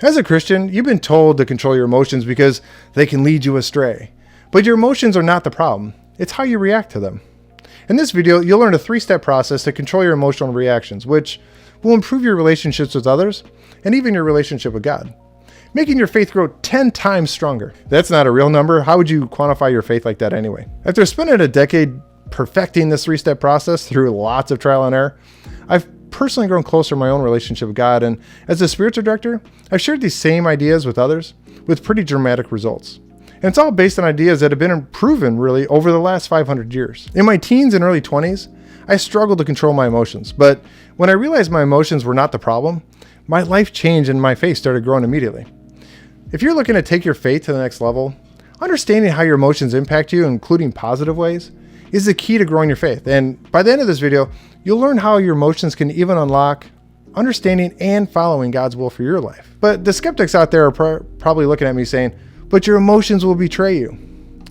As a Christian, you've been told to control your emotions because they can lead you astray. But your emotions are not the problem. It's how you react to them. In this video, you'll learn a 3-step process to control your emotional reactions, which will improve your relationships with others and even your relationship with God, making your faith grow 10 times stronger. That's not a real number. How would you quantify your faith like that anyway? After spending a decade perfecting this 3-step process through lots of trial and error, I've personally grown closer in my own relationship with God, and as a spiritual director, I've shared these same ideas with others with pretty dramatic results. And it's all based on ideas that have been proven really over the last 500 years. In my teens and early 20s, I struggled to control my emotions, but when I realized my emotions were not the problem, my life changed and my faith started growing immediately. If you're looking to take your faith to the next level, understanding how your emotions impact you, including positive ways, is the key to growing your faith. And by the end of this video, you'll learn how your emotions can even unlock understanding and following God's will for your life. But the skeptics out there are probably looking at me saying, but your emotions will betray you.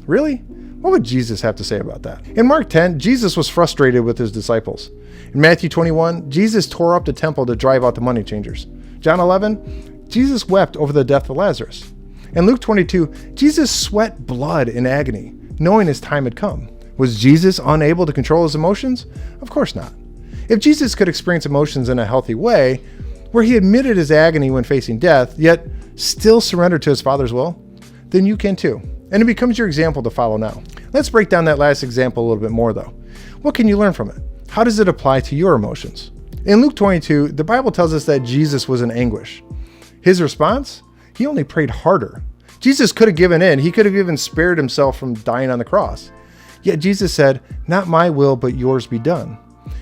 Really? What would Jesus have to say about that? In Mark 10, Jesus was frustrated with his disciples. In Matthew 21, Jesus tore up the temple to drive out the money changers. John 11, Jesus wept over the death of Lazarus. In Luke 22, Jesus sweat blood in agony, knowing his time had come. Was Jesus unable to control his emotions? Of course not. If Jesus could experience emotions in a healthy way, where he admitted his agony when facing death, yet still surrendered to his Father's will, then you can too. And it becomes your example to follow now. Let's break down that last example a little bit more though. What can you learn from it? How does it apply to your emotions? In Luke 22, the Bible tells us that Jesus was in anguish. His response? He only prayed harder. Jesus could have given in. He could have even spared himself from dying on the cross. Yet Jesus said, "Not my will, but yours be done."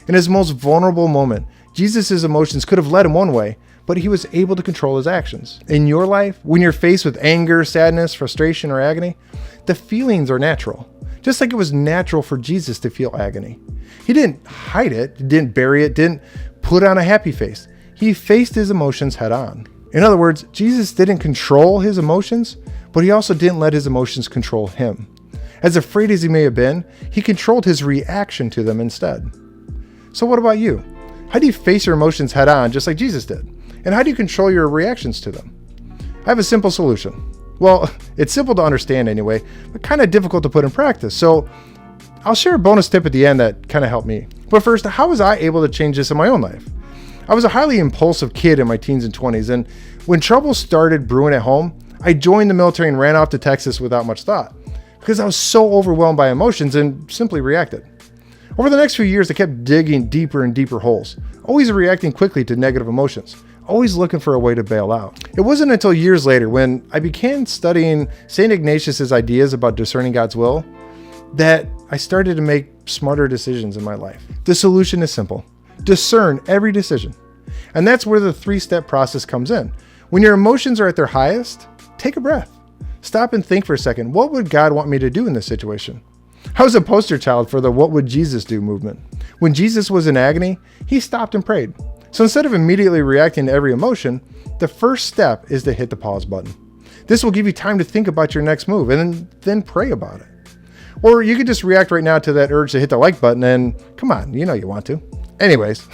In his most vulnerable moment, Jesus' emotions could have led him one way, but he was able to control his actions. In your life, when you're faced with anger, sadness, frustration, or agony, the feelings are natural. Just like it was natural for Jesus to feel agony. He didn't hide it, didn't bury it, didn't put on a happy face. He faced his emotions head on. In other words, Jesus didn't control his emotions, but he also didn't let his emotions control him. As afraid as he may have been, he controlled his reaction to them instead. So what about you? How do you face your emotions head on just like Jesus did? And how do you control your reactions to them? I have a simple solution. Well, it's simple to understand anyway, but kind of difficult to put in practice. So I'll share a bonus tip at the end that kind of helped me. But first, how was I able to change this in my own life? I was a highly impulsive kid in my teens and 20s, and when trouble started brewing at home, I joined the military and ran off to Texas without much thought, because I was so overwhelmed by emotions and simply reacted. Over the next few years, I kept digging deeper and deeper holes, always reacting quickly to negative emotions, always looking for a way to bail out. It wasn't until years later when I began studying St. Ignatius' ideas about discerning God's will that I started to make smarter decisions in my life. The solution is simple. Discern every decision. And that's where the 3-step process comes in. When your emotions are at their highest, take a breath. Stop and think for a second. What would God want me to do in this situation? I was a poster child for the "What would Jesus do" movement. When Jesus was in agony, he stopped and prayed. So instead of immediately reacting to every emotion, the first step is to hit the pause button. This will give you time to think about your next move and then pray about it. Or you could just react right now to that urge to hit the like button and come on, you know you want to. Anyways,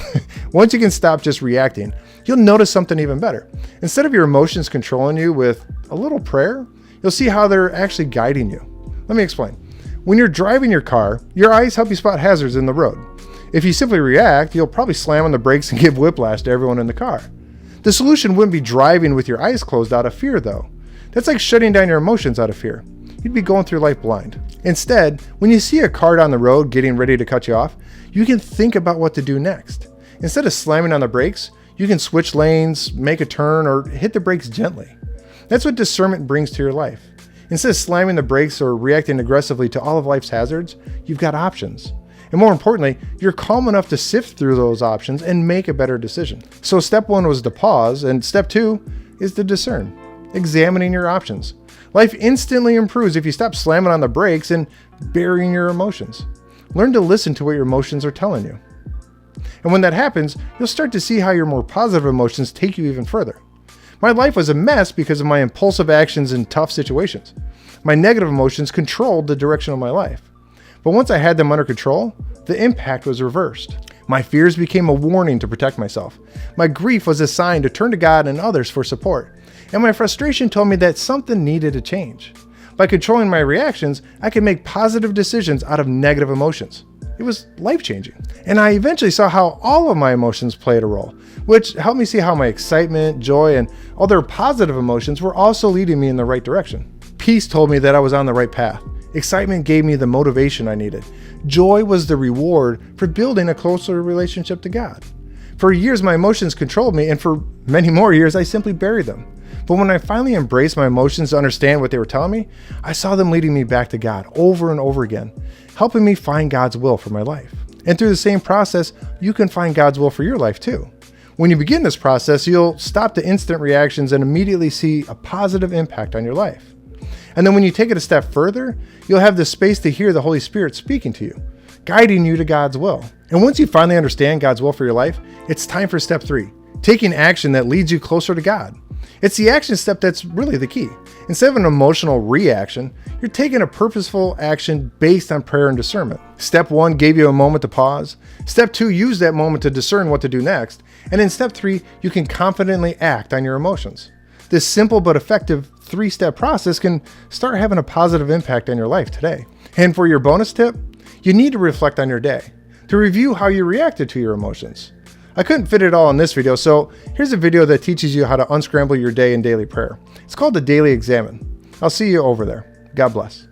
once you can stop just reacting, you'll notice something even better. Instead of your emotions controlling you with a little prayer, you'll see how they're actually guiding you. Let me explain. When you're driving your car, your eyes help you spot hazards in the road. If you simply react, you'll probably slam on the brakes and give whiplash to everyone in the car. The solution wouldn't be driving with your eyes closed out of fear, though. That's like shutting down your emotions out of fear. You'd be going through life blind. Instead, when you see a car down the road getting ready to cut you off, you can think about what to do next. Instead of slamming on the brakes, you can switch lanes, make a turn, or hit the brakes gently. That's what discernment brings to your life. Instead of slamming the brakes or reacting aggressively to all of life's hazards, you've got options. And more importantly, you're calm enough to sift through those options and make a better decision. So step 1 was to pause, and step 2 is to discern, examining your options. Life instantly improves if you stop slamming on the brakes and burying your emotions. Learn to listen to what your emotions are telling you. And when that happens, you'll start to see how your more positive emotions take you even further. My life was a mess because of my impulsive actions in tough situations. My negative emotions controlled the direction of my life. But once I had them under control, the impact was reversed. My fears became a warning to protect myself. My grief was a sign to turn to God and others for support. And my frustration told me that something needed to change. By controlling my reactions, I could make positive decisions out of negative emotions. It was life-changing. And I eventually saw how all of my emotions played a role, which helped me see how my excitement, joy, and other positive emotions were also leading me in the right direction. Peace told me that I was on the right path. Excitement gave me the motivation I needed. Joy was the reward for building a closer relationship to God. For years, my emotions controlled me, and for many more years, I simply buried them. But when I finally embraced my emotions to understand what they were telling me, I saw them leading me back to God over and over again, helping me find God's will for my life. And through the same process, you can find God's will for your life too. When you begin this process, you'll stop the instant reactions and immediately see a positive impact on your life. And then when you take it a step further, you'll have the space to hear the Holy Spirit speaking to you, guiding you to God's will. And once you finally understand God's will for your life, it's time for step 3, taking action that leads you closer to God. It's the action step that's really the key. Instead of an emotional reaction, you're taking a purposeful action based on prayer and discernment. Step 1 gave you a moment to pause. Step 2 used that moment to discern what to do next. And in step 3, you can confidently act on your emotions. This simple but effective 3-step process can start having a positive impact on your life today. And for your bonus tip, you need to reflect on your day to review how you reacted to your emotions. I couldn't fit it all in this video, so here's a video that teaches you how to unscramble your day in daily prayer. It's called the Daily Examine. I'll see you over there. God bless.